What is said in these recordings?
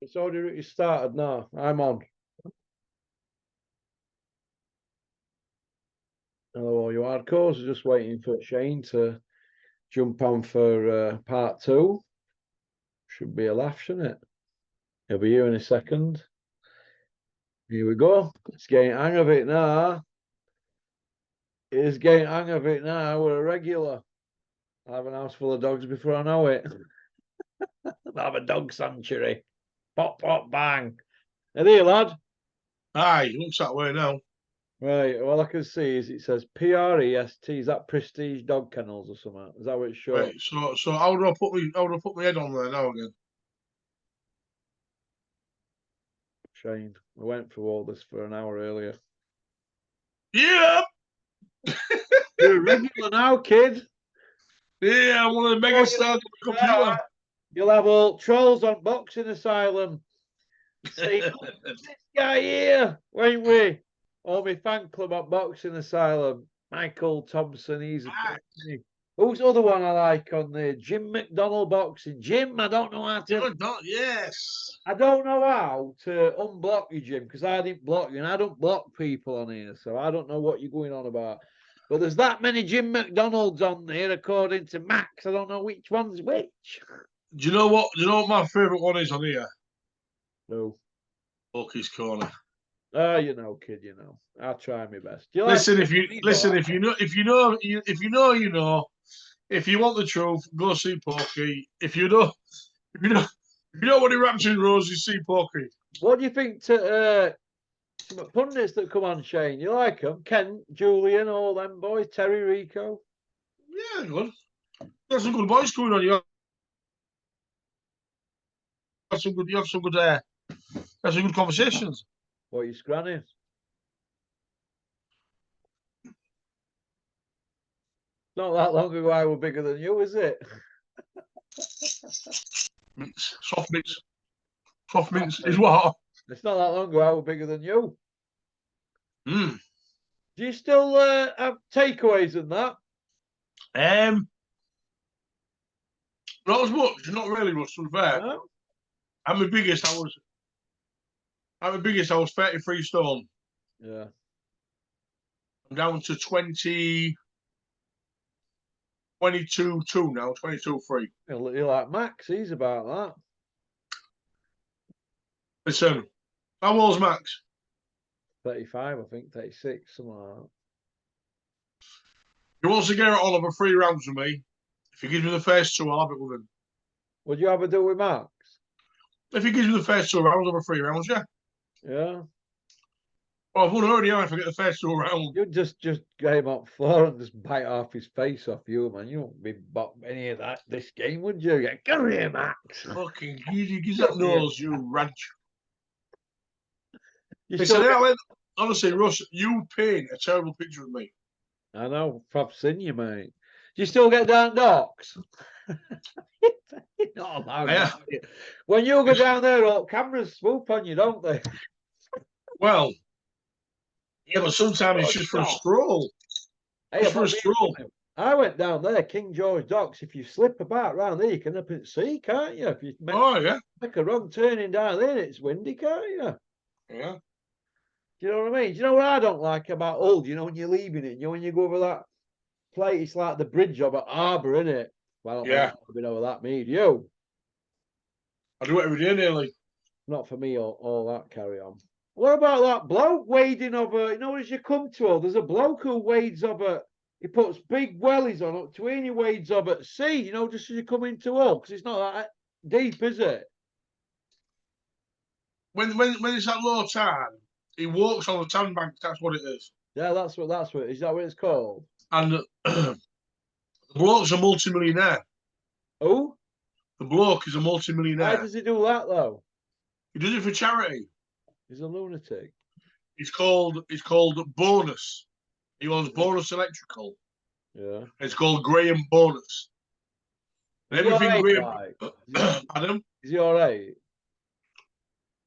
It's already started now. I'm on. Hello, all you hardcores. Just waiting for Shane to jump on for part two. Should be a laugh, shouldn't it? He'll be here in a second. Here we go. It's getting hang of it now. It's getting hang of it now. We're a regular. I'll have an house full of dogs before I know it. I'll have a dog sanctuary. Pop, pop, bang. Are there, lad? Aye, looks that way now. Right, all I can see is it says PREST. Is that Prestige Dog Kennels or something? Is that what it's showing? Right, so how do I put my head on there now again? Shane, we went through all this for an hour earlier. Yeah, You're a regular now, kid. yeah, I'm one of the mega stars of the computer. You'll have all trolls on Boxing Asylum. See, this guy here, won't we? All my fan club at Boxing Asylum. Michael Thompson, he's a who's the other one I like on there? Jim McDonald Boxing. Jim, I don't know how to. Yes. I don't know how to unblock you, Jim, because I didn't block you, and I don't block people on here, so I don't know what you're going on about. But there's that many Jim McDonalds on there, according to Max. I don't know which one's which. Do you know what? Do you know what my favourite one is on here? No. Bucky's Corner. Oh, you know, kid, you know. I'll try my best. Listen, if you know. If you want the truth, go see Porky. If you don't want to wraps in roses, see Porky. What do you think to some pundits that come on, Shane? You like them? Ken, Julian, all them boys, Terry, Rico. Yeah, good. Got some good boys coming on. You have some good conversations. What are you scranning? Not that long ago, I was bigger than you, is it? Soft mints is what? It's not that long ago, I was bigger than you. Mm. Do you still have takeaways and that? Not as much, not really much, to be fair. No? I'm the biggest. I was 33 stone. Yeah. I'm down to 22.2 now, 22.3. You're like Max, he's about that. Listen, how old's Max? 35, I think, 36, something like that. He wants to get it all over 3 rounds with me. If he gives me the first 2, I'll have it with him. Would you ever do it with Max? If he gives me the first 2 rounds over 3 rounds, yeah. Yeah. Well, I've won already, if I get the first 2 rounds. You'd just get him up floor and just bite off his face off you, man. You won't be bought any of that this game, would you? Yeah, come here, Max. Fucking gives that nose, you ranch. Honestly, Russ, you paint a terrible picture of me. I know, I've seen you, mate. Do you still get down docks? Not allowed. Yeah. When you go down there, all cameras swoop on you, don't they? Well, yeah, but sometimes it's just for a stroll. Hey, for a stroll. I went down there, King George Docks. If you slip about round there, you can up at sea, can't you? If you make a wrong turning down there, it's windy, can't you? Yeah. Do you know what I mean? Do you know what I don't like about Hull? You know, when you're leaving it, you know, when you go over that plate, it's like the bridge over Harbour, isn't it? Well, yeah. I've been over that, me. You? I do it every day nearly. Not for me, all that carry on. What about that bloke wading over? You know, as you come to Hull, there's a bloke who wades over. He puts big wellies on up to he wades over at sea, you know, just as you come into Hull, because it's not that deep, is it? When it's at low tide, he walks on the sandbank. That's what it is. Yeah, that's what. Is that what it's called? And the bloke's a multi-millionaire. Who? The bloke is a multi-millionaire. Why does he do that though? He does it for charity. He's a lunatic. It's called Bonus. He owns Bonus Electrical. Yeah. It's called Graham Bonus. And everything Graham. Adam? Is he all right?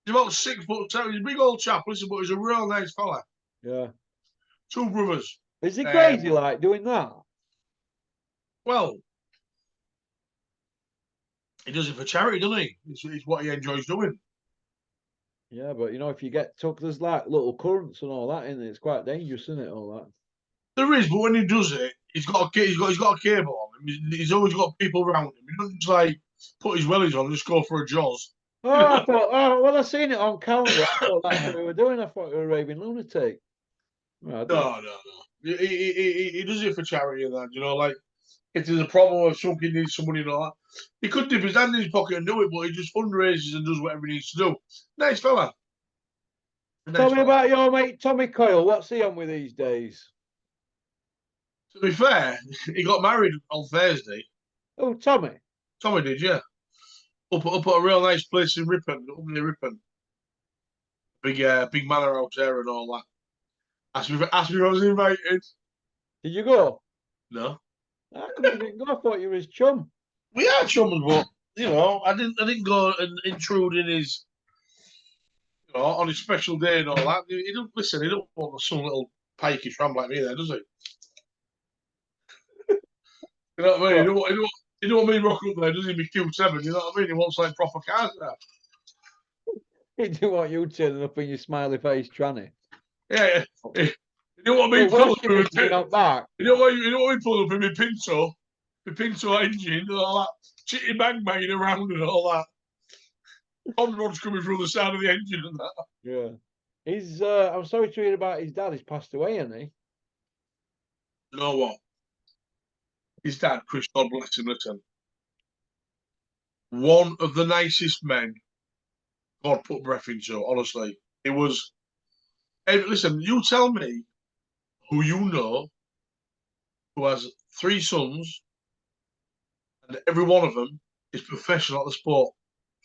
He's about 6 foot 7. He's a big old chap. Listen, but he's a real nice fella. Yeah. 2 brothers. Is he crazy like doing that? Well, he does it for charity, doesn't he? It's what he enjoys doing. Yeah, but you know, if you get took, there's like little currents and all that in it. It's quite dangerous, isn't it? All that. There is, but when he does it, he's got a cable on him. He's always got people around him. He doesn't just like put his wellies on and just go for a jaws. Oh, I thought, oh, well, I seen it on camera. I thought that's what we were doing. I thought we were a raving lunatic. Well, I didn't. No. He does it for charity and that, like if there's a problem or something needs some money and all that. He could dip his hand in his pocket and do it, but he just fundraises and does whatever he needs to do. Nice fella. Tell me about your mate Tommy Coyle. What's he on with these days? To be fair, he got married on Thursday. Oh, Tommy. Tommy did, yeah. Up at a real nice place in Ripon, up near Ripon. Big manor out there and all that. Asked me if I was invited. Did you go? No. How come you didn't go? I thought you were his chum. We are chums, but I didn't go and intrude in his on his special day and all that. He don't listen, he don't want some little pikey tramp like me there, does he? You know what I mean? He don't want me to rock up there, does he? Be Q7, you know what I mean? He wants like proper cars there. He didn't want you turning up in your smiley face tranny. Yeah. He don't want me Well, pulling up in not back. You don't want me pulling up in my Pinto engine and all that, chitty bang banging around and all that. On rods coming through the side of the engine and that. Yeah. He's I'm sorry to hear about his dad. He's passed away, hasn't he? You know what? His dad, Chris, God bless him, listen. One of the nicest men God put breath into, honestly. It was. Hey, listen, you tell me who you know who has 3 sons, and every one of them is professional at the sport.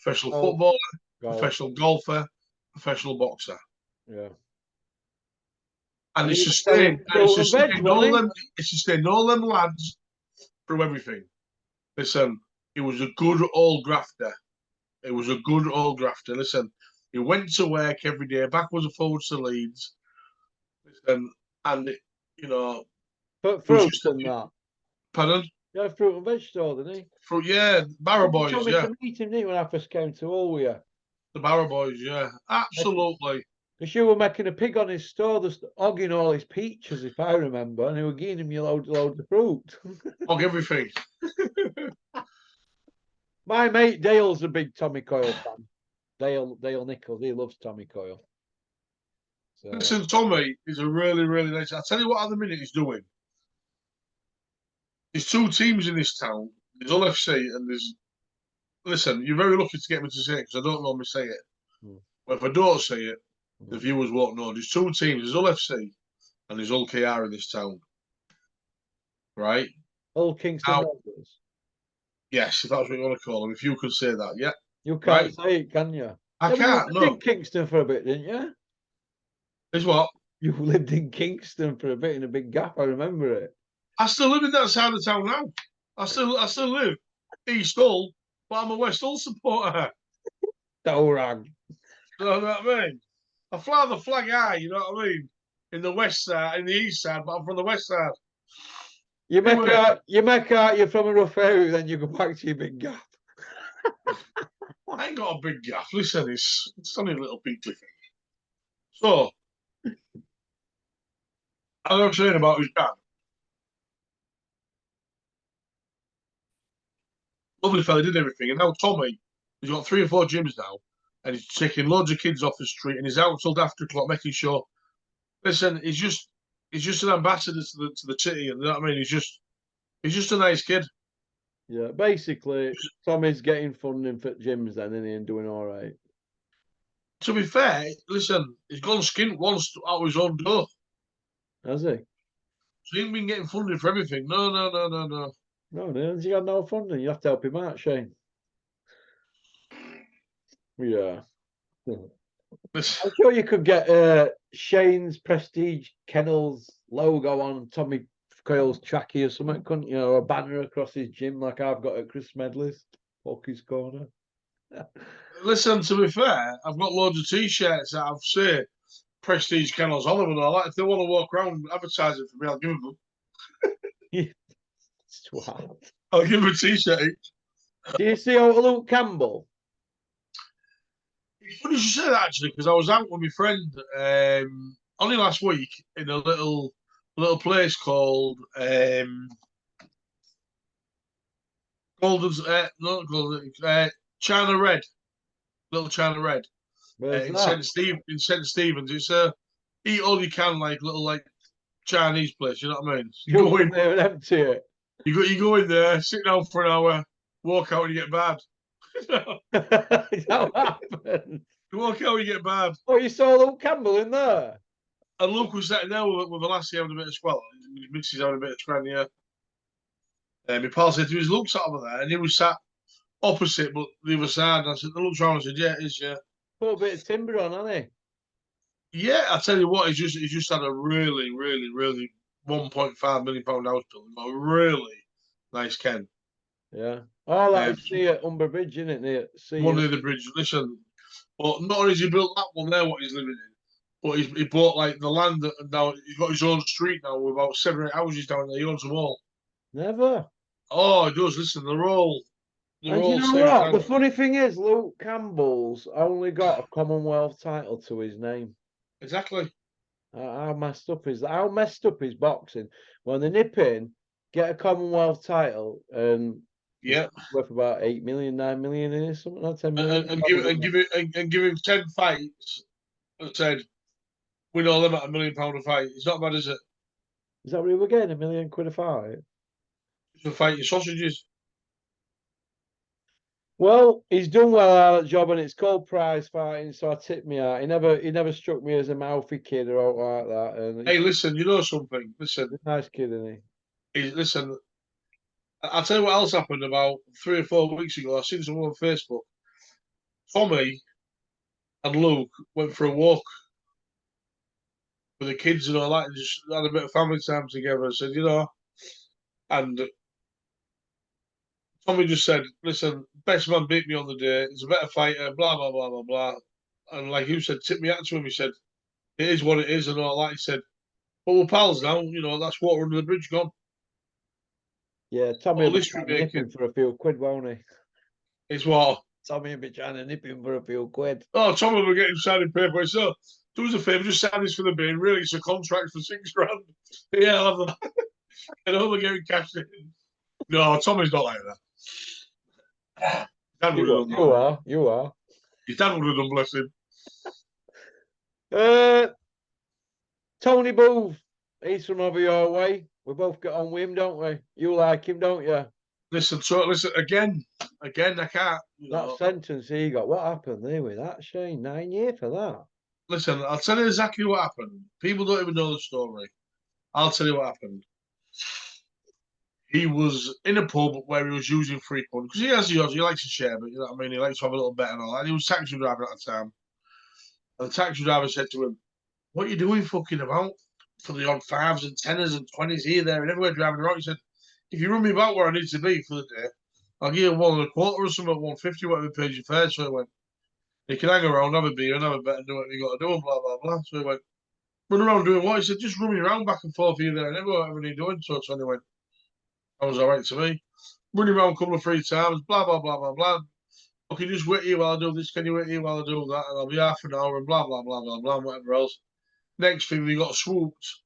Professional footballer, professional golfer, professional boxer. Yeah. And it's sustained all them lads through everything. Listen, he was a good old grafter. Listen, he went to work every day, backwards and forwards to Leeds. Listen, and But fruits and that. Pardon? Yeah, fruit and vegetable, didn't he? Fruit, yeah, Barrow Boys, told me yeah. to meet him, didn't you, when I first came to Olwea? The Barrow Boys, yeah, absolutely. Because you were making a pig on his store, just hogging all his peaches, if I remember, and he were giving him you loads of fruit. Hog everything. My mate Dale's a big Tommy Coyle fan. Dale Nichols, he loves Tommy Coyle. So. Listen, Tommy is a really, really nice. I'll tell you what at the minute he's doing. There's 2 teams in this town. There's Hull FC and there's. Listen, you're very lucky to get me to say it because I don't normally say it. But if I don't say it, the viewers won't know. There's 2 teams. There's Hull FC and there's Hull KR in this town. Right? Hull Kingston Rovers. Yes, if that's what you want to call them. If you could say that, yeah. You can't say it, can you? I can't, you lived in Kingston for a bit, didn't you? Is what? You lived in Kingston for a bit in a big gap, I remember it. I still live in that side of town now. I still live East Hull, but I'm a West Hull supporter. Dorang. You know what I mean? I fly the flag high, you know what I mean? In the west side, in the east side, but I'm from the west side. You make out you're from a rough area, then you go back to your big gap. I ain't got a big gap. Listen, it's only a little pinkly thing. So, as I was saying about his dad, lovely fella, did everything, and now Tommy, he's got 3 or 4 gyms now, and he's taking loads of kids off the street, and he's out till after o'clock making sure. Listen, he's just an ambassador to the city, and you know what I mean. He's just a nice kid. Yeah, basically, Tommy's getting funding for gyms then, and he's doing all right. To be fair, listen, he's gone skint once out of his own door. Has he? So he ain't been getting funded for everything. No. No, he got no funding. You have to help him out, Shane. Yeah. I'm sure you could get Shane's Prestige Kennels logo on Tommy Coyle's trackie or something, couldn't you? Or a banner across his gym like I've got at Chris Medley's, Porky's Corner. Listen, to be fair, I've got loads of T-shirts that I've say Prestige Kennels on them and all that. If they want to walk around advertising for me, I'll give them. It's too hard. I'll give them a T-shirt each. Do you see old Luke Campbell? It's funny you should say that actually, because I was out with my friend only last week in a little place called Golden's not Golden China Red, Little China Red Where's in that? St Stephen's. It's a eat all you can like little like Chinese place. You know what I mean? You You go go in in, there and empty it. you go in there, sit down for an hour, walk out and you get bad. Is that what happened? You walk out and you get bad. Oh, you saw Luke Campbell in there? And Luke was sitting there with a lassie having a bit of squall. His missus having a bit of scran, yeah. My pal said to his Luke sat over there, and he was sat opposite, but the other side. And I said, the Luke's round. I said, yeah, it is, yeah. Put a bit of timber on, hasn't Yeah, I tell you what, he's just had a really, really, really £1.5 million house building. A really nice Ken. he? Yeah. Oh, that Um, is near Umber Bridge, isn't it? Near one near the bridge. Listen, but not only has he built that one there, what he's living in, but he bought like the land that now he's got his own street now with about 7 or 8 houses down there. He owns them all. Never. Oh, he does. Listen, they're And you all know same what? The house. funny thing is, Luke Campbell's only got a Commonwealth title to his name. Exactly. How messed up is that? How messed up is boxing when they nip in, get a Commonwealth title, and Yeah, worth about 8 million, 9 million in it, something like 10 million. and give him 10 fights. And said win all them at £1 million a fight. It's not bad, is it? Is that what we were getting? £1 million a fight? For fighting sausages. Well, he's done well out of that job, and it's called prize fighting, so I tip me out. He never struck me as a mouthy kid or out like that. And Hey, he's listen, you know something? Listen, a nice kid, isn't listen. I'll tell you what else happened about 3 or 4 weeks ago. I seen someone on Facebook. Tommy and Luke went for a walk with the kids and all that, and just had a bit of family time together. And said, and Tommy just said, "Listen, best man beat me on the day. He's a better fighter." Blah blah blah blah blah. And like you said, tip me out to him. He said, "It is what it is," and all that. He said, "But we're pals now. That's water under the bridge gone." he? Yeah, Tommy All will be this trying we're to nip him making for a few quid, won't he? is what. Tommy will be trying to nip him for a few quid. Oh, Tommy will get him signing paper. So do us a favour, just sign this for the bin. Really, it's a contract for £6,000. Yeah, I'll have that. And home getting cash in. No, Tommy's not like that. Dad would have done that. You are. His dad would have done, bless him. Tony Booth, he's from over your way. We both get on with him, don't we? You like him, don't you? Listen, again, I can't. That sentence he got, what happened there with that, Shane? 9 years for that. Listen, I'll tell you exactly what happened. People don't even know the story. I'll tell you what happened. He was in a pub where he was using free punch because he likes to share, but you know what I mean. He likes to have a little bet and all that. And he was taxi driver at the time, and the taxi driver said to him, "What are you doing, fucking about for the odd fives and tenors and 20s here, there, and everywhere driving around?" He said, "If you run me about where I need to be for the day, I'll give you 1.25 or something, 150, whatever pays your fare." So he went, "You can hang around, have a beer, and have a bet, and do what you got to do, and blah blah blah." So he went, "Run around doing what?" He said, "Just run me around back and forth here, there, and everywhere, whatever you're doing." So Tony went, "That was all right to me." Running around a couple of 3 times, blah blah blah blah blah. "Okay, just wait here while I do this. Can you wait here while I do that? And I'll be half an hour and blah blah blah blah blah, and whatever else." Next thing, we got swooped.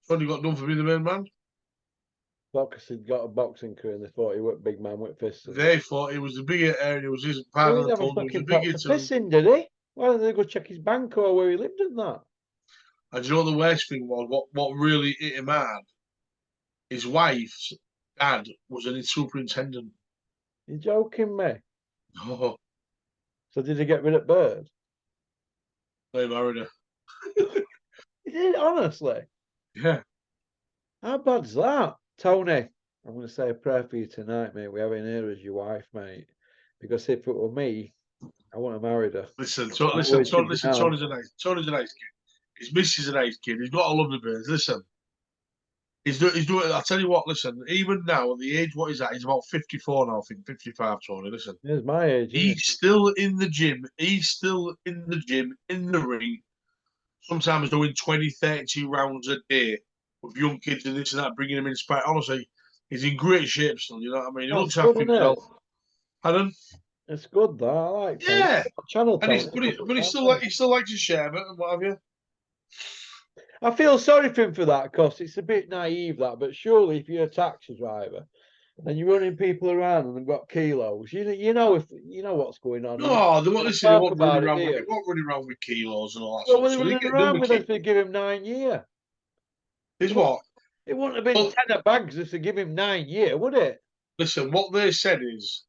Tony got done for being the main man. Because he'd got a boxing career and they thought he was big man with fists. They thought he was the bigger area, he was his Well, partner. he never He was fucking the bigger popped a piss in, did he? Why didn't they go check his bank or where he lived and that? And you know what the worst thing was? What really hit him hard? His wife's dad was a superintendent. You joking me? Oh, So did he get rid of Bird? they married her. He did, honestly. Yeah. How bad's that? Tony, I'm going to say a prayer for you tonight, mate. We have in here as your wife, mate. Because if it were me, I wouldn't have married her. Listen, Tony's a nice kid. His missus is a nice kid. He's got a lovely birds. Listen, he's doing. I'll tell you what. Listen, even now at the age what he's at, he's about 54 now. I think 55. Tony, listen, He's my age. he's still in the gym. He's still in the gym, in the ring. Sometimes doing 20, 32 rounds a day with young kids and this and that, bringing him in. Honestly, he's in great shape still. You know what I mean? He looks after himself. Pardon? It's good, that. I like Tony. Yeah, Channel and Tony. but he still likes to share it and what have you. I feel sorry for him for that, because it's a bit naive, that. But surely, if you're a taxi driver and you're running people around and they've got kilos, you know what's going on. No, they won't listen. They Talk won't run about it, around do with you? they won't run around with kilos and all that Well, sort when of they stuff. were They running get done around with with us, they give him 9 year. Is what? It wouldn't have been Well, 10 bags if they give him 9 year, would it? listen, what they said is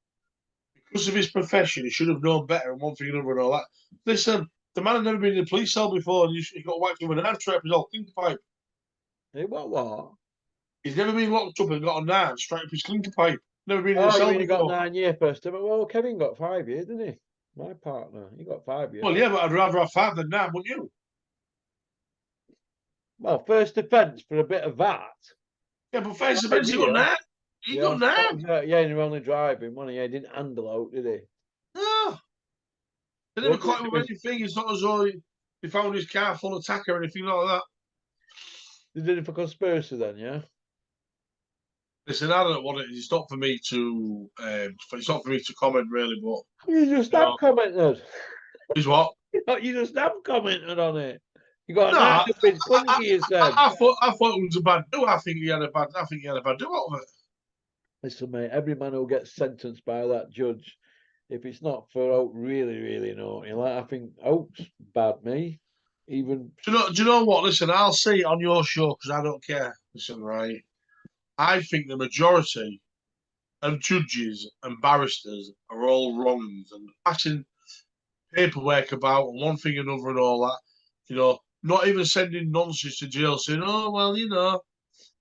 because of his profession, he should have known better and one thing and another and all that. Listen, the man had never been in a police cell before and he got whacked with an hand strap his whole clinker pipe. Hey, what? He's never been locked up and got a knife straight up his clinker pipe. Never been in a Oh, you cell mean he got before. 9 year first time? Well, Kevin got 5 year, didn't he? My partner, he got 5 year. Well, yeah, but I'd rather have 5 than 9, wouldn't you? Well, first offence for a bit of that. Yeah, but face the 5 he got year. 9. He got 9. Yeah, and he was only driving, wasn't he? He didn't handle out, did he? No. They never caught him with anything. It's not as though they found his car full of tack or anything like that. They did it for conspiracy then, yeah? Listen, I don't know what it is. It's not for me to. It's not for me to comment really. But You just have commented. is what? You just have commented on it. You got a No, knife up his clinky, you said. I thought it was a bad do. I think he had a bad do out of it. Listen, mate, every man who gets sentenced by that judge, if it's not for Oak really, really naughty, like I think Oak's bad, me. Even Do you know what? Listen, I'll say it on your show because I don't care. Listen, right? I think the majority of judges and barristers are all wrong and passing paperwork about and one thing and another and all that. You know, not even sending nonsense to jail saying, "Oh well, you know,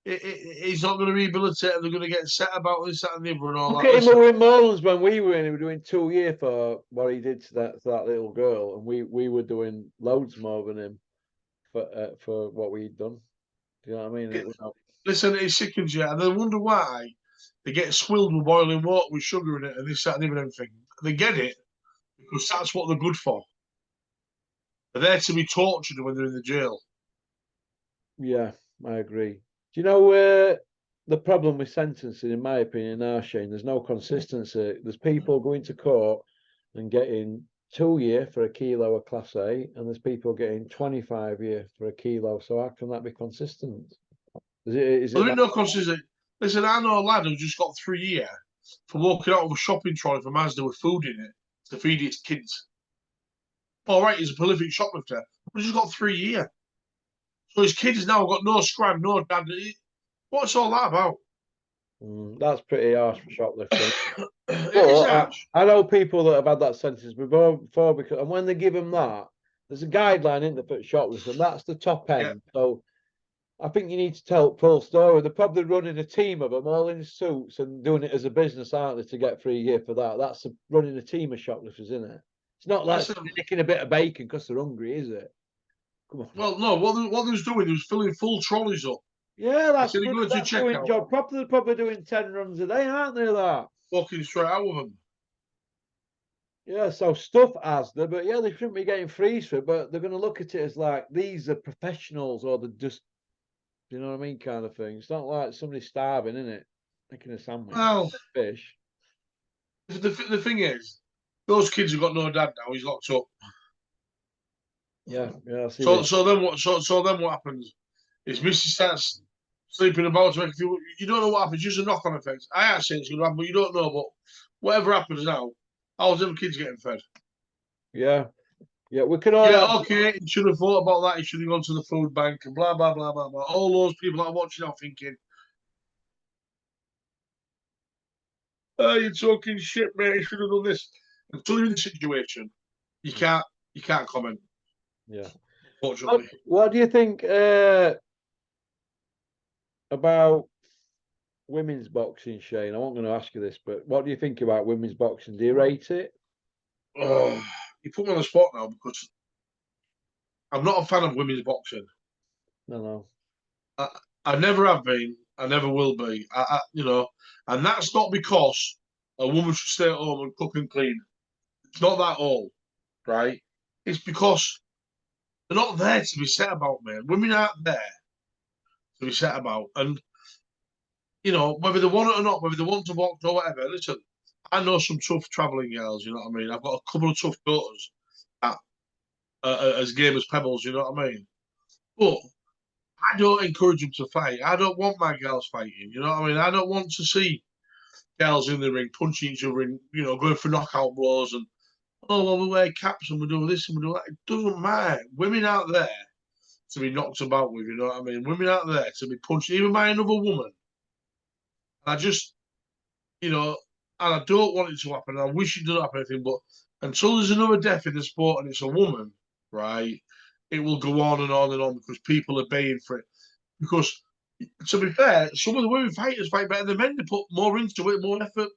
he's not going to rehabilitate and they're going to get set about this, that, and the other and all look that." at him in Mullins when we were in. He was doing 2 years for what he did to that little girl, and we were doing loads more than him for what we'd done. Do you know what I mean? Listen, it sickens you, and they wonder why they get swilled with boiling water with sugar in it and this, that, and everything. They get it because that's what they're good for. They're there to be tortured when they're in the jail. Yeah, I agree. Do you know the problem with sentencing, in my opinion, now, Shane? There's no consistency. There's people going to court and getting 2 year for a kilo of Class A, and there's people getting 25 year for a kilo. So how can that be consistent? Is There it ain't no consistency. Listen, I know a lad who just got 3 year for walking out of a shopping trolley from Asda with food in it to feed its kids. All right, he's a prolific shoplifter, but he's got 3 year. So his kids now got no scram, no dad. What's all that about? That's pretty harsh for shoplifting. It is harsh. I know people that have had that sentence before because, and when they give them that, there's a guideline in the for shoplifting, and that's the top end. Yeah. So I think you need to tell the full story. They're probably running a team of them all in suits and doing it as a business, aren't they, to get 3 years for that? That's running a team of shoplifters, isn't it? It's not like nicking a bit of bacon because they're hungry, is it? Come on. Well, no, what they was doing, they was filling full trolleys up. Yeah, that's doing job. Probably doing 10 runs a day, aren't they, that? Walking straight out with them. Yeah, so stuff Asda, but yeah, they shouldn't be getting freeze for it, but they're going to look at it as like, these are professionals, or they're just, you know what I mean, kind of thing. It's not like somebody starving, isn't it? Making a sandwich. Well, fish. The thing is, those kids have got no dad now. He's locked up. Yeah. So then what happens? Is Missy starts sleeping about to make you don't know what happens. Just a knock-on effect. I ain't saying it's going to happen, but you don't know. But whatever happens now, how's them kids getting fed? Yeah, we can all. Yeah, okay. He should have thought about that. He should have gone to the food bank and blah blah blah blah blah. All those people that are watching are thinking, "Oh, you're talking shit, mate. You should have done this." Until you're in the situation, you can't comment. Yeah. Unfortunately. What do you think about women's boxing, Shane? I wasn't going to ask you this, but what do you think about women's boxing? Do you rate it? Oh, you put me on the spot now because I'm not a fan of women's boxing. No. I never have been. I never will be. And that's not because a woman should stay at home and cook and clean. It's not that all, right? It's because they're not there to be set about, man. Women aren't there to be set about. And, whether they want it or not, whether they want to box or whatever, listen, I know some tough travelling girls. You know what I mean? I've got a couple of tough daughters at, as game as pebbles. You know what I mean? But I don't encourage them to fight. I don't want my girls fighting. You know what I mean? I don't want to see girls in the ring punching each other, and going for knockout blows and well, we wear caps and we do this and we do that. It doesn't matter. Women out there to be knocked about with, you know what I mean? Women out there to be punched even by another woman. I just, and I don't want it to happen. I wish it didn't happen anything, but until there's another death in the sport and it's a woman, right, it will go on and on and on because people are paying for it. Because to be fair, some of the women fighters fight better than men. They put more into it, more effort,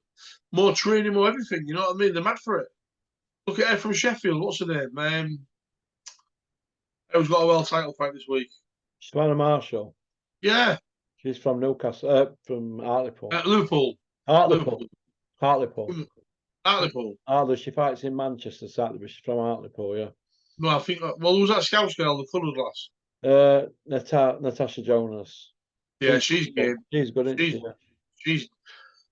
more training, more everything. You know what I mean? They're mad for it. Look at her from Sheffield. What's her name? Who's got a world title fight this week? Savannah Marshall. Yeah. She's from Newcastle, from Hartlepool. Liverpool. Hartlepool. Hartlepool. She fights in Manchester, Saturday, but she's from Hartlepool, yeah. No, I think. Well, who was that Scouse girl, the coloured lass? Natasha Jonas. Yeah, she's game. She's good, isn't she? She's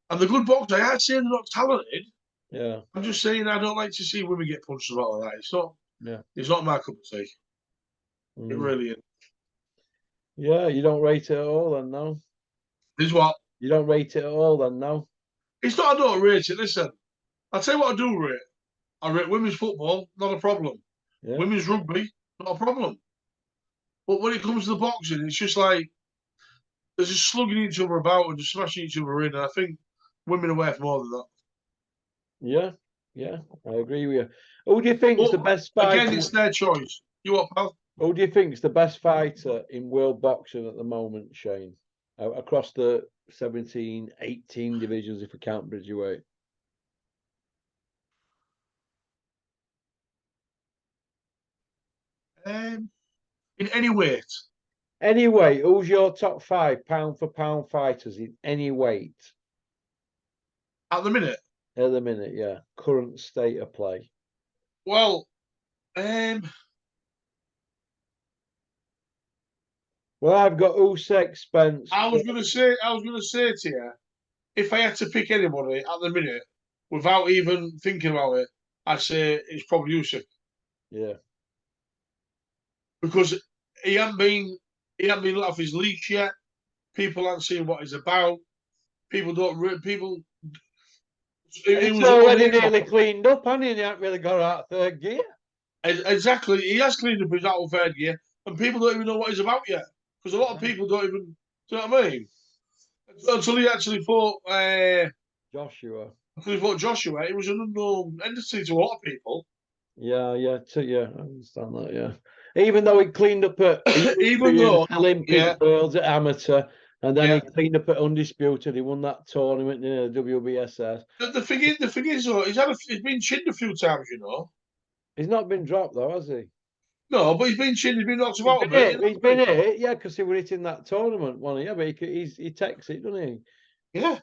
and the good boxer. I say they're not talented. Yeah. I'm just saying I don't like to see women get punched about like that. It's not. Yeah. It's not my cup of tea. It really is. Yeah, you don't rate it at all, then, no. Is what? You don't rate it at all, then, no. It's not. I don't rate it. Listen, I'll tell you what I do rate. I rate women's football, not a problem. Yeah. Women's rugby, not a problem. But when it comes to the boxing, it's just like they're just slugging each other about and just smashing each other in. And I think women are worth more than that. Yeah, I agree with you. Who do you think is the best fighter? Again, it's their choice. You what, pal? Who do you think is the best fighter in world boxing at the moment, Shane? Across the 17, 18 divisions, if we count Bridgeweight. In any weight. Any weight. Who's your top 5 pound for pound fighters in any weight? At the minute? At the minute, yeah. Current state of play. Well, I've got Usyk, Spence. I was gonna say to you, if I had to pick anybody at the minute, without even thinking about it, I'd say it's probably Usyk. Yeah. Because he hasn't been let off his leash yet. People aren't seeing what he's about. People don't. People. It's already nearly cleaned up, and he hasn't really got out of third gear. Exactly, he has cleaned up his out of third gear, and people don't even know what he's about yet. Because a lot of people don't even. Do you know what I mean? Until he actually fought Joshua. Until he fought Joshua, it was an unknown entity to a lot of people. Yeah, I understand that. Yeah. Even though he cleaned up at Olympic Worlds at amateur, and then he cleaned up at Undisputed. He won that tournament in the WBSS. The thing is, though, he's been chinned a few times, you know. He's not been dropped though, has he? No, but he's been chinned. He's been knocked about a bit. He's been hit, yeah, because he was hitting that tournament one. Yeah, but he takes it, doesn't he? Yeah.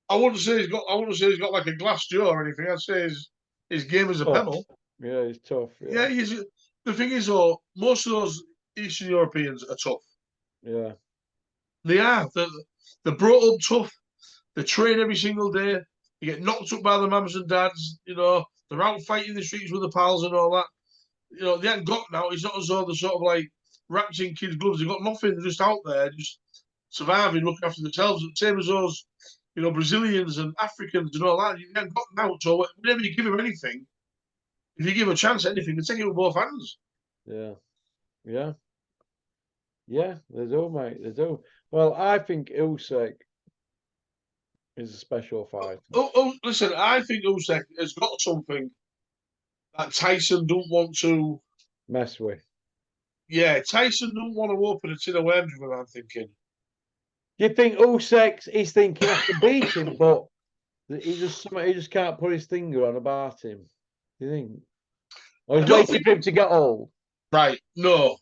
I wouldn't say he's got like a glass jaw or anything. I'd say his game is a pebble. Yeah, he's tough. Yeah, the thing is, though, most of those Eastern Europeans are tough. Yeah. They are. They're brought up tough. They train every single day. They get knocked up by the mums and dads. You know, they're out fighting the streets with the pals and all that. You know, they haven't got now. It's not as though they're sort of like wrapped in kids' gloves. They've got nothing. They're just out there, just surviving, looking after themselves. Same as those, Brazilians and Africans and all that. You haven't got now. So whenever you give them anything, if you give them a chance at anything, they take it with both hands. Yeah. They do, mate. They do. Well, I think Usyk is a special fighter. Listen, I think Usyk has got something that Tyson don't want to mess with. Yeah, Tyson don't want to open a tin of worms with him, I'm thinking. Do you think Usyk is thinking I can beat him, but he just can't put his finger on about him? Do you think? Or he's waiting for him to get old? Right, no.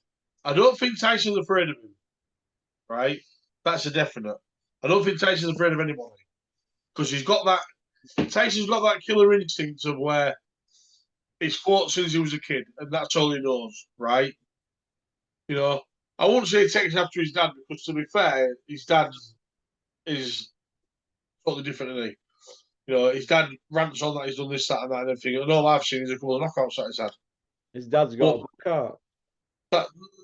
I don't think Tyson's afraid of him. Right? That's a definite. I don't think Tyson's afraid of anybody. Because Tyson's got that killer instinct of where he's fought since he was a kid, and that's all he knows, right? I won't say he takes after his dad, because to be fair, his dad is totally different than he. You know, his dad rants on that he's done this, that, and that, and everything. And all I've seen is a couple of knockouts that he's had. His dad's got But a book out.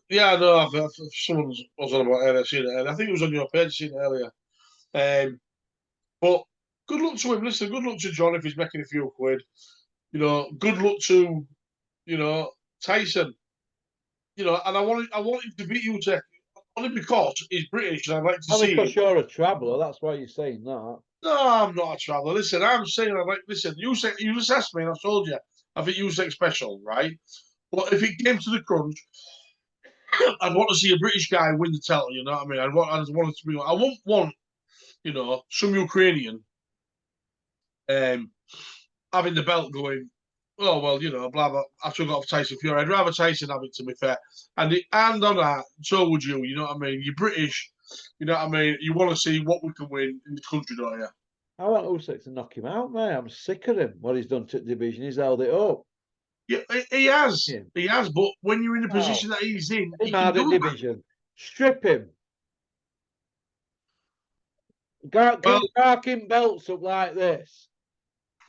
yeah, I know. Someone was on about it. I've seen it earlier. I think it was on your page. Seen it earlier. But good luck to him. Listen, good luck to John if he's making a few quid. You know, good luck to Tyson. You know, and I want him to beat you, Tech, only because he's British, and I'd like to Only see him. because you're a traveller, that's why you're saying that. No, I'm not a traveller. Listen, I'm saying I'd like. Listen, you just asked me, and I told you I think Usyk special, right? But if it came to the crunch, I'd want to see a British guy win the title. You know what I mean? I just want it to be. I won't want some Ukrainian having the belt going. Oh well, blah blah. I took off Tyson Fury. I'd rather Tyson have it, to be fair. And on that, so would you. You know what I mean? You're British. You know what I mean? You want to see what we can win in the country, don't you? I want Usyk to knock him out, mate. I'm sick of him. What he's done to the division, he's held it up. Yeah, he has. Yeah. He has. But when you're in the position that he's in, he can do that. Division. Strip him. Well, Garking belts up like this.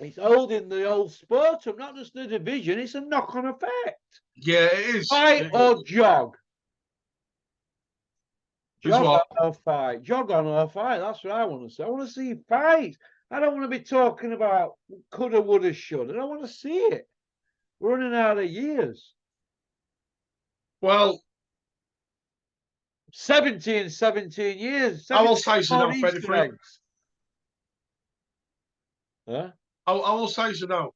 It's holding the old sport up, not just the division. It's a knock-on effect. Yeah, it is. Fight or jog. Jog what? on or fight. Jog on or fight. That's what I want to see. I want to see fight. I don't want to be talking about coulda, woulda, shoulda. I don't want to see it. We're running out of years. Well, 17 years. I will Tyson now, Freddie Free. Huh? I will Tyson now.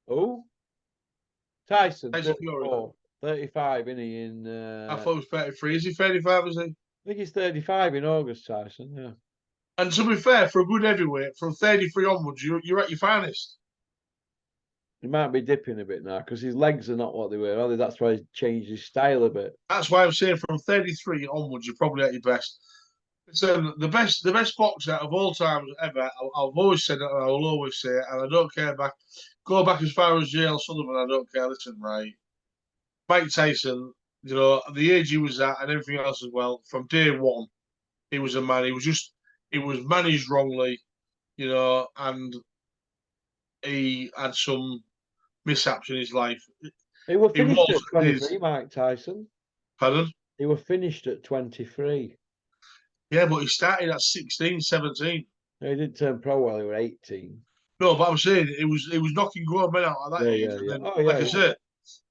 Oh? Tyson 34, 35, isn't he? I thought he was 33. Is he 35, is he? I think he's 35 in August, Tyson, yeah. And to be fair, for a good heavyweight, from 33 onwards, you're at your finest. He might be dipping a bit now because his legs are not what they were, are they? That's why he's changed his style a bit. That's why I'm saying from 33 onwards, you're probably at your best. So the best boxer of all times ever. I've always said it, and I will always say it, and I don't care back. Go back as far as JL Sullivan. I don't care. Listen, right, Mike Tyson. You know the age he was at, and everything else as well. From day one, he was a man. He was managed wrongly, and he had some mishaps in his life. He was finished at 23, Mike Tyson. Pardon? He was finished at 23. Yeah, but he started at 16, 17. No, he didn't turn pro while he was 18. No, but I'm saying it was knocking grown men out at that age. Yeah. Then, I said,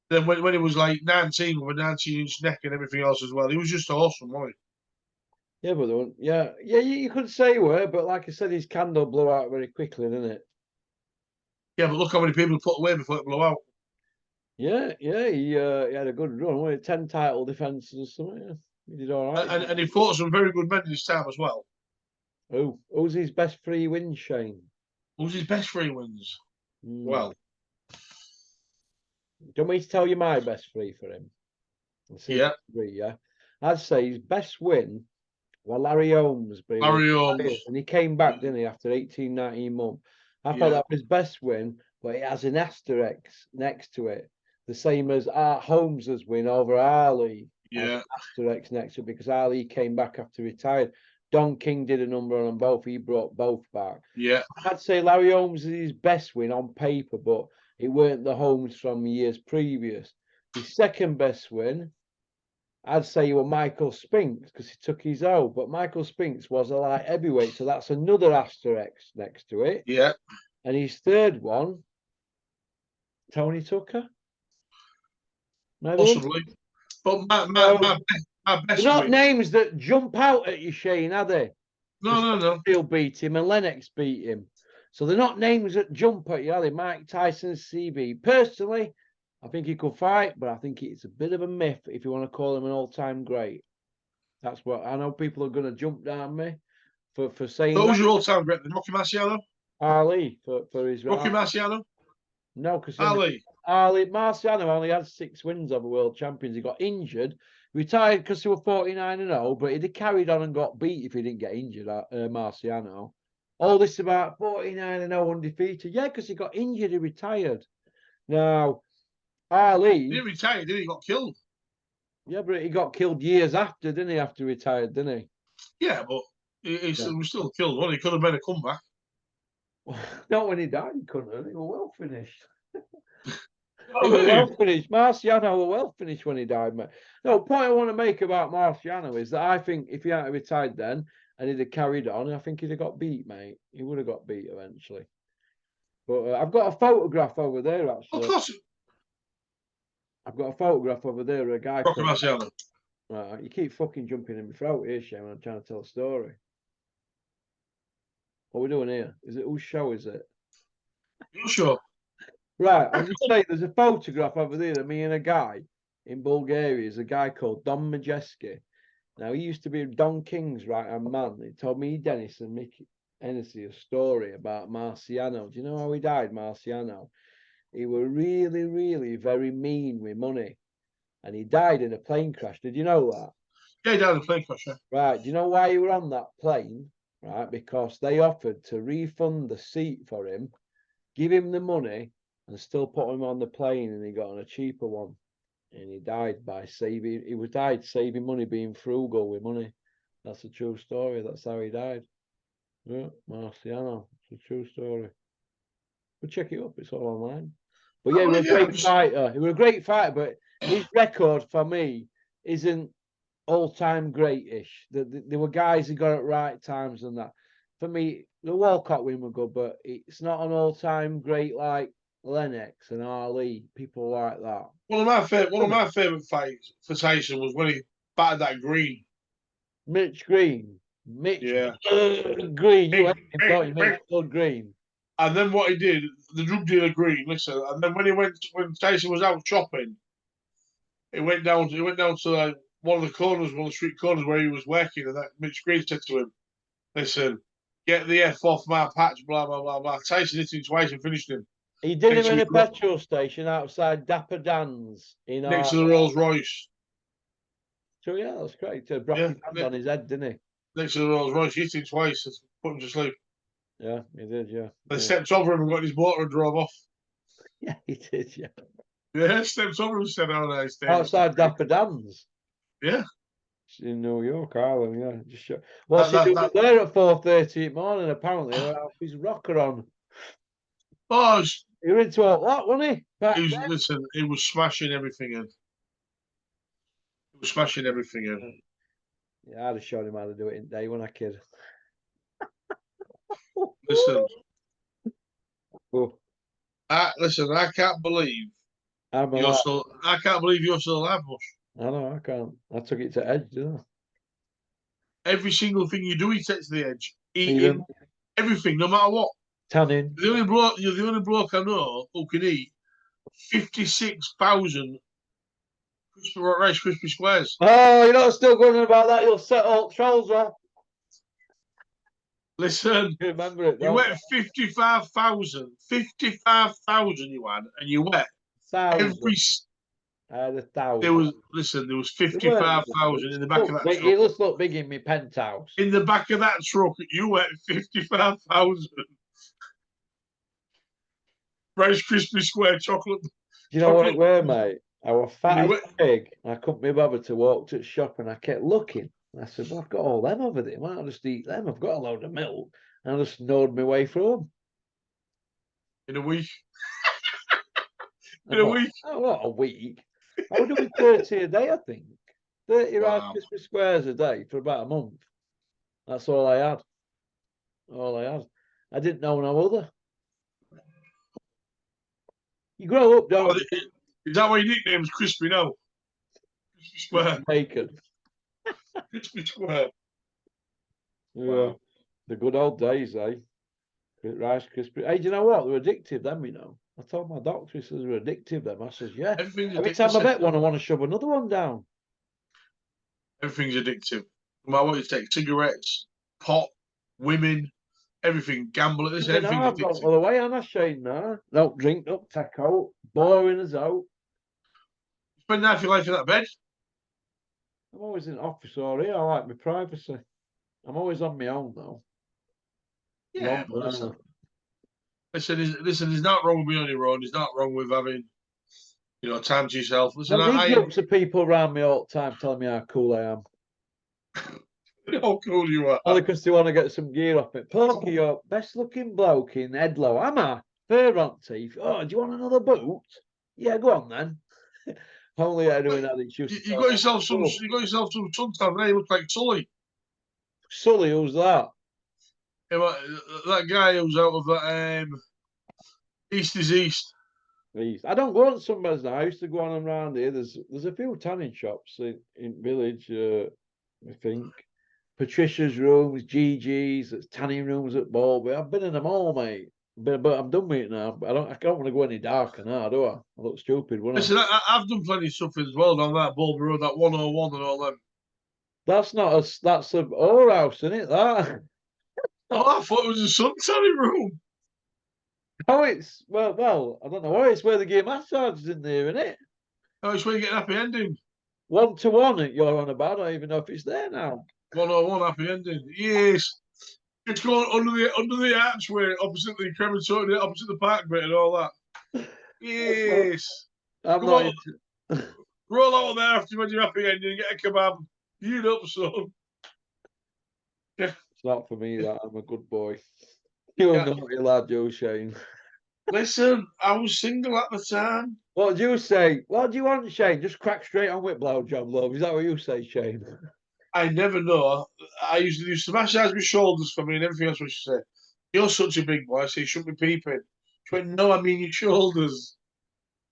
then when he was like 19 with a 19-inch neck and everything else as well, he was just awesome, wasn't he? Yeah, but you could say he were, but like I said, his candle blew out very quickly, didn't it? Yeah, but look how many people put away before it blew out. Yeah, he had a good run. 10 title defenses or something. Yeah. He did all right. And he fought some very good men in his time as well. Who's his best 3 wins, Shane? Who's his best 3 wins? Well, do you want me to tell you my best 3 for him? Yeah. 3, yeah. I'd say his best win was Larry Holmes. Larry Holmes. And he came back, didn't he, after 18, 19 months. I thought that was his best win, but it has an asterisk next to it. The same as Holmes's win over Ali. Yeah. Asterisk next to it because Ali came back after retired. Don King did a number on them both. He brought both back. Yeah. I'd say Larry Holmes is his best win on paper, but it weren't the Holmes from years previous. His second best win, I'd say you were Michael Spinks because he took his own, but Michael Spinks was a light heavyweight, so that's another asterisk next to it. Yeah. And his third one, Tony Tucker. Maybe? Possibly. But my best they're not win. Names that jump out at you, Shane, are they? No. He'll beat him and Lennox beat him. So they're not names that jump at you, are they? Mike Tyson, CB. Personally, I think he could fight, but I think it's a bit of a myth if you want to call him an all-time great. That's what I know. People are going to jump down me for saying. Who's your all-time great? Rocky Marciano. Ali for his. Rocky Marciano. No, because Ali Marciano only had 6 wins over world champions. He got injured, retired because he was 49-0, but he'd have carried on and got beat if he didn't get injured. Marciano. All this about 49-0 undefeated. Yeah, because he got injured, he retired. Now, Ali. He didn't retire, did he? He got killed. Yeah, but he got killed years after, didn't he? After retired, didn't he? Yeah, but he was still killed. Well, he could have made a comeback. Not when he died, he couldn't. He was well finished. I He was mean, well finished. Marciano was well finished when he died, mate. No, point I want to make about Marciano is that I think if he hadn't retired then and he'd have carried on, I think he'd have got beat, mate. He would have got beat eventually. But I've got a photograph over there, of actually. course, I've got a photograph over there of a guy Rocky called... Marciano. Right, you keep fucking jumping in my throat here, Shane, when I'm trying to tell a story. What are we doing here? Is it whose show is it? You sure? Right, I'm just saying there's a photograph over there of me and a guy in Bulgaria. There's a guy called Don Majeski. Now he used to be Don King's right-hand man. He told me, Dennis and Mickey Hennessy, a story about Marciano. Do you know how he died, Marciano? He was really, really very mean with money. And he died in a plane crash. Did you know that? Yeah, he died in a plane crash. Yeah. Right. Do you know why he were on that plane? Right, because they offered to refund the seat for him, give him the money, and still put him on the plane, and he got on a cheaper one. And he died by saving. He was died saving money, being frugal with money. That's a true story. That's how he died. Yeah, Marciano. It's a true story. But check it up. It's all online. But yeah, he was a great fighter. He was a great fighter, but his record for me isn't all-time great-ish. There were guys who got it right times and that. For me, the Walcott win were good, but it's not an all-time great like Lennox and Ali, people like that. One of my favorite fights for Tyson was when he battered that Green. Mitch Green. Mitch Yeah. Green. You ain't Mitch Green. And then what he did, the drug dealer Green, listen, and then when Tyson was out shopping, he went down to like one of the street corners where he was working, and that Mitch Green said to him, listen, get the F off my patch, blah blah blah blah. Tyson hit him twice and finished him. He did him in a petrol station outside Dapper Dan's next to the Rolls Royce. So yeah, that's great. He broke his hand on his head, didn't he? Next to the Rolls Royce, he hit him twice and put him to sleep. Yeah, he did, yeah. They stepped over him and got his motor and drove off. Yeah, he did, yeah. Yeah, stepped over him and said, "How nice day." Outside Dapper Dan's. Yeah. In New York, Ireland, yeah. Just show. What's he doing there at 4:30 in the morning? Apparently, his rocker on. Oh, he was into a lot, wasn't he? Listen, he was smashing everything in. He was smashing everything in. Yeah, I'd have shown him how to do it in day when I kid. Listen. Oh. Listen, I can't believe you're still alive, Bush. I know, I can't. I took it to edge, didn't I? Every single thing you do, he takes to the edge. Eating, everything, no matter what. Tanning. You're the only bloke I know who can eat 56,000 Rice Krispie Squares. Oh, you're not still going on about that? You'll set all trolls off. Listen, you remember it? You wet 55,000. 55,000 you had, and you wet every. I had 1,000. There was 55,000 in the back of that truck. It just looked big in my penthouse. In the back of that truck, you wet 55,000. Rice Krispie Square chocolate. Do you know what it were, mate? I was fat as a pig. I couldn't be bothered to walk to the shop, and I kept looking. I said, well, I've got all them over there. Why don't I just eat them? I've got a load of milk. And I just gnawed my way through them. In a week? In a week? Oh, not a week. I was doing 30 a day, I think. 30 Rice Krispie Squares a day for about a month. That's all I had. All I had. I didn't know no other. You grow up, don't you? Is that why your nickname's Crispy now? Crispy Square. Bacon. Crispy Square. Yeah. Wow. The good old days, eh? Rice Krispie. Hey, do you know what? They're addictive, them, you know. I told my doctor, he says they're addictive, them. I says, yeah. Every time I bet one, I want to shove another one down. Everything's addictive. No matter what you take, cigarettes, pot, women, everything, gamble at this, everything's addictive. I've gone all the way, Anna Shane, now. Don't drink, don't take out, boring as out. Spend half your life in that bed. I'm always in the office or here. I like my privacy. I'm always on my own, though. Yeah, but listen, there's not wrong with being on your own. There's not wrong with having, time to yourself. Listen, I up to people around me all the time telling me how cool I am. How cool you are. Only because they want to get some gear off it. Porky, you're best looking bloke in Edlow. Am I? Fair on teeth. Oh, do you want another boot? Yeah, go on then. Only anyone had it. You got yourself some. You got yourself some suntan. There, you look like Sully. Sully, who's that? Yeah, that guy who's out of that East is East. I don't go on Sunbeds now. I used to go on them round here. There's a few tanning shops in village. I think Patricia's rooms, Gigi's, there's tanning rooms at Bowlby. I've been in them all, mate. But I'm done with it now. I don't want to go any darker now, do I? I look stupid, wouldn't I? Listen, I've done plenty of stuff as well down that Bowlby Road, that 101 and all them. That's not that's a whorehouse, isn't it? That. Oh, I thought it was a sun tanning room. Oh, it's well, I don't know why. It's where the game massage is in there, isn't it? Oh, it's where you get an happy ending. 1-to-1 you're on about. I don't even know if it's there now. 101 happy ending. Yes. It's going under the archway opposite the crematorium, opposite the park bit and all that. Yes. I'm Come not. on. Roll out there after you had your happy ending and get a kebab. You'd up, son. It's not for me. That I'm a good boy. You're a naughty lad, Joe Shane. Listen, I was single at the time. What do you say? What do you want, Shane? Just crack straight on with blowjob, love. Is that what you say, Shane? I never know. I used to massage my shoulders for me and everything else. What she said, "You're such a big boy." I said, "You shouldn't be peeping." She went, "No, I mean your shoulders."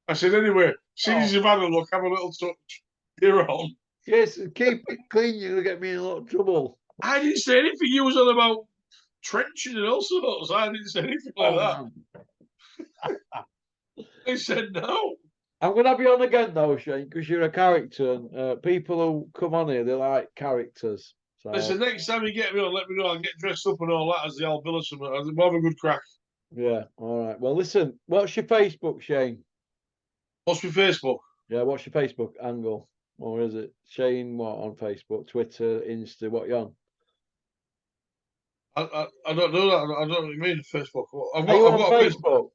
I said, "Anyway, seeing as you've had a look, have a little touch. You're on." Yes, keep it clean. You're gonna get me in a lot of trouble. I didn't say anything. You was on about trenching and all sorts. I didn't say anything like that. They said no. I'm gonna have you on again though, Shane, because you're a character, and people who come on here, they like characters. So Listen, next time you get me on, let me know. I'll get dressed up and all that as the old Bill or something. We'll have a good crack. yeah, all right. Well, listen, what's your Facebook, Shane? What's my Facebook? Yeah, what's your Facebook angle? Or is it Shane what on Facebook, Twitter, Insta, what you on? I don't know that. I don't know what you mean, Facebook. Are you on Facebook?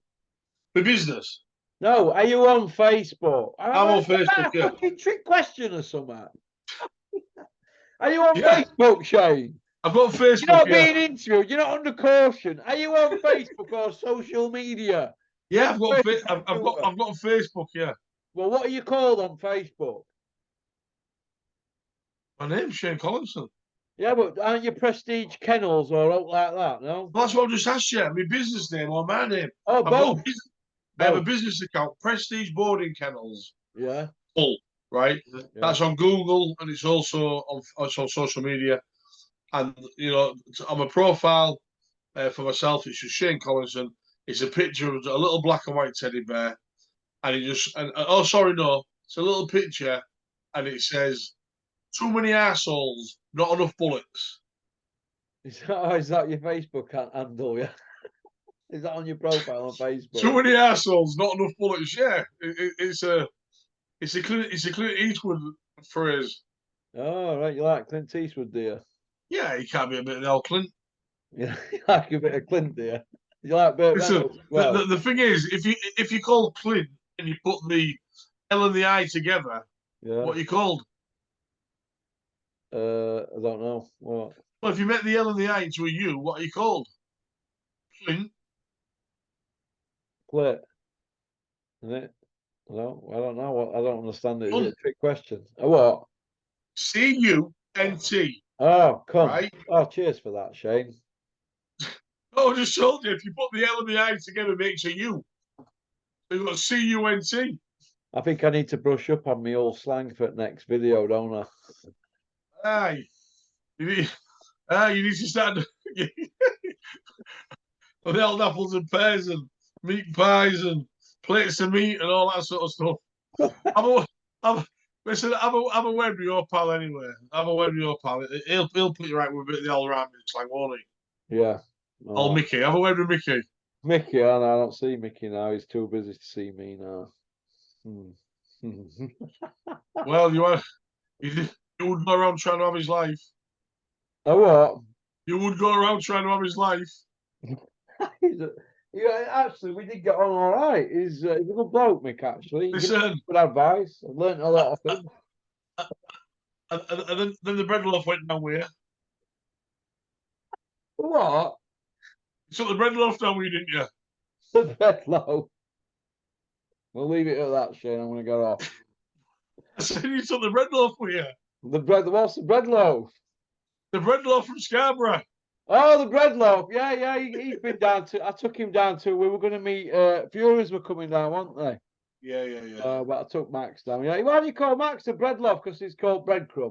My business. No, are you on Facebook? I'm on Facebook, yeah. Fucking trick question or something. Are you on Facebook, Shane? I've got Facebook. You're not being interviewed. You're not under caution. Are you on Facebook or social media? Yeah, I've got Facebook. Yeah. Well, what are you called on Facebook? My name's Shane Collinson. Yeah, but aren't you Prestige Kennels or out like that? No. Well, that's what I just asked you. My business name or my name? Oh, both. I have a business account, Prestige Boarding Kennels. Yeah. Full, right? Yeah. That's on Google and it's also on social media. And on my profile for myself, it's just Shane Collinson. It's a picture of a little black and white teddy bear, and it's a little picture, and it says, "Too many assholes, not enough bullets." Is that your Facebook handle? Yeah. Is that on your profile on Facebook? Too many assholes, not enough bullets. Yeah, it's a Clint Eastwood phrase. Oh, right. You like Clint Eastwood, do you? Yeah, he can't be a bit of the old Clint. Yeah, you like a bit of Clint, do you? You like Burt Reynolds? Well, the thing is, if you call Clint and you put the L and the I together, what are you called? I don't know. What? Well, if you met the L and the I into a U, what are you called? Clint. Clint. Isn't it? No, I don't know. I don't understand it. Is it a trick question? What? C-U-N-T. Oh, come. Right? Oh, cheers for that, Shane. Oh, I just told you, if you put the L and the I together, it makes a U. So you've got C-U-N-T. I think I need to brush up on my old slang for the next video, don't I? Aye. You need to start with the old apples and pears and meat pies and plates of meat and all that sort of stuff. Listen, I'm a word with your pal anyway. I'm a word with your pal. He'll put you right with a bit of the old rhyming slang, won't he? Yeah. Oh, Mickey. Have a word with Mickey. Mickey, I don't see Mickey now. He's too busy to see me now. Well, you would go around trying to have his life. Oh, what? You would go around trying to have his life. Actually, we did get on all right. He's a good bloke, Mick, actually. Listen. Good advice. I've learned a lot of things. And then the bread loaf went down with you. What? You took the bread loaf down with you, didn't you? The bread loaf. We'll leave it at that, Shane. I'm gonna go off. I said you took the bread loaf with you. The bread. What's the bread loaf? The bread loaf from Scarborough. Oh, the bread loaf. Yeah, yeah. He's been down to. I took him down to. We were going to meet. Furies were coming down, weren't they? Yeah. But I took Max down. Yeah. Why do you call Max the bread loaf? Because he's called breadcrumb.